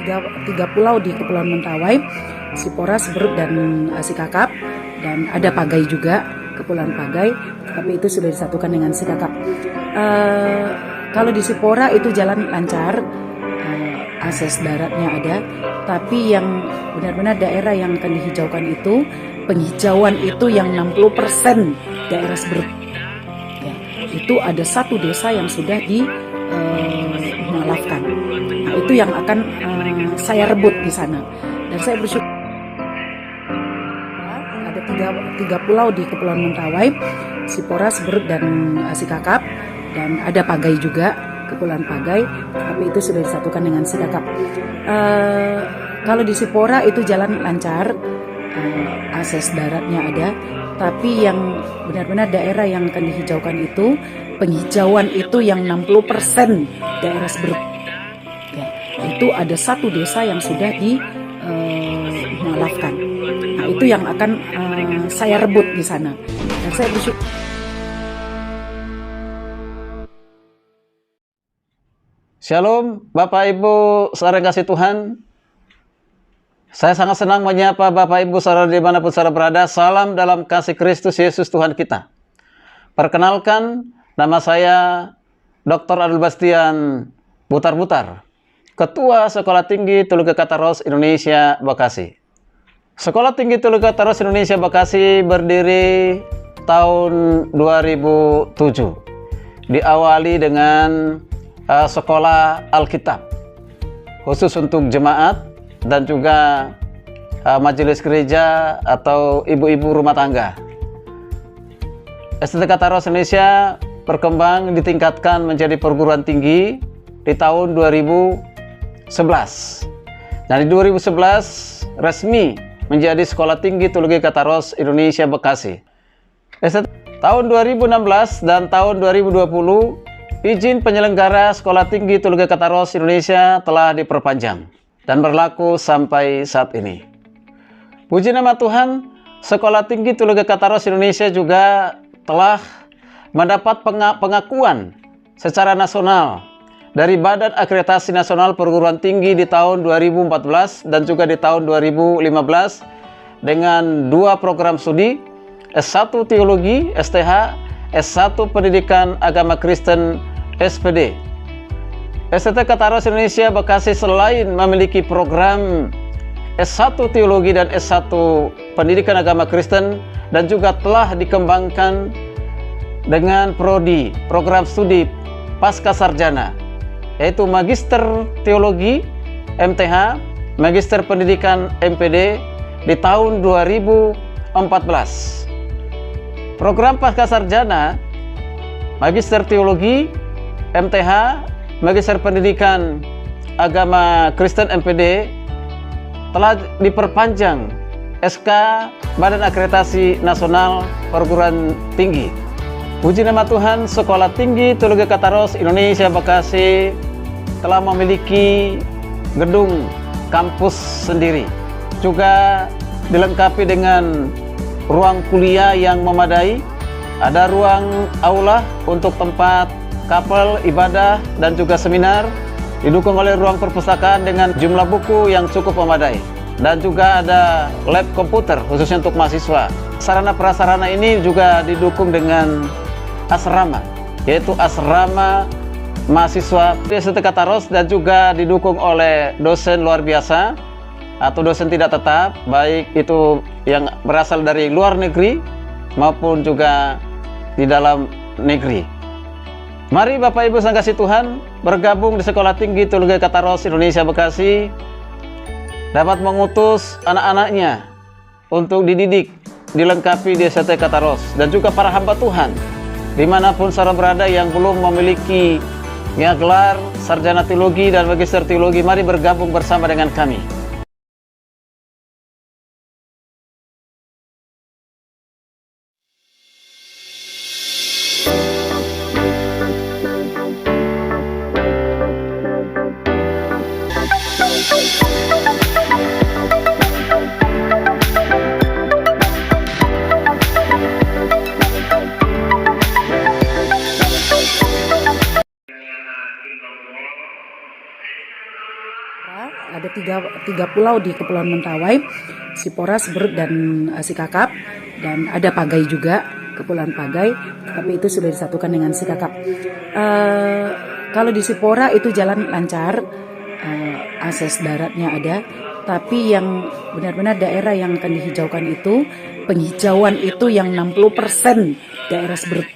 tiga pulau di Kepulauan Mentawai, Sipora, Siberut, dan Sikakap, dan ada Pagai juga, Kepulauan Pagai, tapi itu sudah disatukan dengan Sikakap. Kalau di Sipora itu jalan lancar, akses daratnya ada, tapi yang benar-benar daerah yang akan dihijaukan itu, penghijauan itu yang 60% daerah Siberut. Ya, itu ada satu desa yang sudah dimalafkan. Nah, itu yang akan saya rebut di sana, dan saya bersyukur ada tiga pulau di Kepulauan Mentawai, Sipora, Siberut, dan Sikakap, dan ada Pagai juga, Kepulauan Pagai, tapi itu sudah disatukan dengan Sikakap. Kalau di Sipora itu jalan lancar, akses daratnya ada, tapi yang benar-benar daerah yang akan dihijaukan itu, penghijauan itu yang 60% daerah Siberut. Ya, itu ada satu desa yang sudah dimalafkan. Nah, itu yang akan saya rebut di sana, dan saya bersyukur. Shalom Bapak Ibu saudara kasih Tuhan. Saya sangat senang menyapa Bapak Ibu saudara dimanapun saudara berada. Salam dalam kasih Kristus Yesus Tuhan kita. Perkenalkan, nama saya Dr. Adul Bastian Butar-Butar, Ketua Sekolah Tinggi Tuluga Kataros Indonesia Bekasi. Sekolah Tinggi Tuluga Kataros Indonesia Bekasi berdiri tahun 2007. Diawali dengan sekolah Alkitab khusus untuk jemaat dan juga majelis gereja atau ibu-ibu rumah tangga. STT Kataros Indonesia berkembang ditingkatkan menjadi perguruan tinggi di tahun 2011. Nah, di 2011 resmi menjadi Sekolah Tinggi Teologi Kataros Indonesia Bekasi. Tahun 2016 dan tahun 2020 izin penyelenggara Sekolah Tinggi Teologi Kataros Indonesia telah diperpanjang dan berlaku sampai saat ini. Puji nama Tuhan, Sekolah Tinggi Teologi Kataros Indonesia juga telah mendapat pengakuan secara nasional dari Badan Akreditasi Nasional Perguruan Tinggi di tahun 2014 dan juga di tahun 2015 dengan 2 program studi, S1 Teologi STH, S1 Pendidikan Agama Kristen SPD. STT Kataros Indonesia Bekasi selain memiliki program S1 Teologi dan S1 Pendidikan Agama Kristen, dan juga telah dikembangkan dengan prodi, program studi pasca sarjana, yaitu Magister Teologi MTH, Magister Pendidikan MPD di tahun 2014. Program pasca sarjana Magister Teologi MTH, Magister Pendidikan Agama Kristen MPD telah diperpanjang SK Badan Akreditasi Nasional Perguruan Tinggi. Puji nama Tuhan, Sekolah Tinggi Teologi Kataros Indonesia Bekasi telah memiliki gedung kampus sendiri, juga dilengkapi dengan ruang kuliah yang memadai, ada ruang aula untuk tempat kapel, ibadah, dan juga seminar, didukung oleh ruang perpustakaan dengan jumlah buku yang cukup memadai, dan juga ada lab komputer khususnya untuk mahasiswa. Sarana prasarana ini juga didukung dengan asrama, yaitu asrama mahasiswa di STT Kataros, dan juga didukung oleh dosen luar biasa atau dosen tidak tetap, baik itu yang berasal dari luar negeri maupun juga di dalam negeri. Mari Bapak Ibu sang kasih Tuhan bergabung di Sekolah Tinggi Teologi Kataros Indonesia Bekasi, dapat mengutus anak-anaknya untuk dididik, dilengkapi di STT Kataros, dan juga para hamba Tuhan dimanapun saudara berada yang belum memiliki gelar sarjana teologi dan magister teologi. Mari bergabung bersama dengan kami. Ada tiga pulau di Kepulauan Mentawai, Sipora, Seberut, dan Sikakap, dan ada Pagai juga, Kepulauan Pagai, tapi itu sudah disatukan dengan Sikakap. Kalau di Sipora itu jalan lancar, akses daratnya ada, tapi yang benar-benar daerah yang akan dihijaukan itu, penghijauan itu yang 60% daerah Seberut.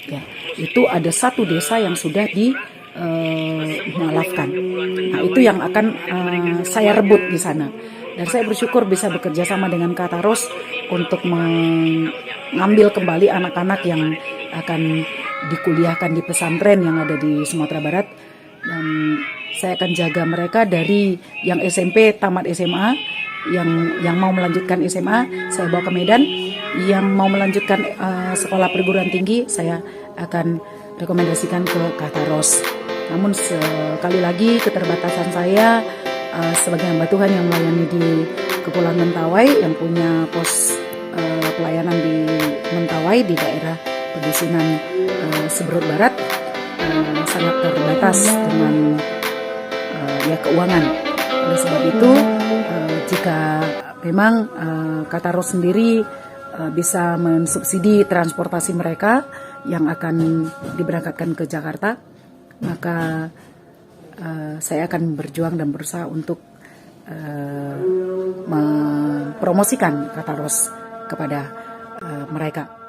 Ya, itu ada satu desa yang sudah dimualafkan. Nah, itu yang akan saya rebut di sana. Dan saya bersyukur bisa bekerja sama dengan Kataros untuk mengambil kembali anak-anak yang akan dikuliahkan di pesantren yang ada di Sumatera Barat. Dan saya akan jaga mereka dari yang SMP tamat SMA, yang mau melanjutkan SMA saya bawa ke Medan, yang mau melanjutkan sekolah perguruan tinggi saya akan rekomendasikan ke Kataros. Namun sekali lagi keterbatasan saya sebagai hamba Tuhan yang melayani di Kepulauan Mentawai, yang punya pos pelayanan di Mentawai di daerah pedusunan Seberut Barat, sangat terbatas dengan keuangan. Oleh sebab itu, jika memang Kataros sendiri bisa mensubsidi transportasi mereka yang akan diberangkatkan ke Jakarta, maka saya akan berjuang dan berusaha untuk mempromosikan Kataros kepada mereka.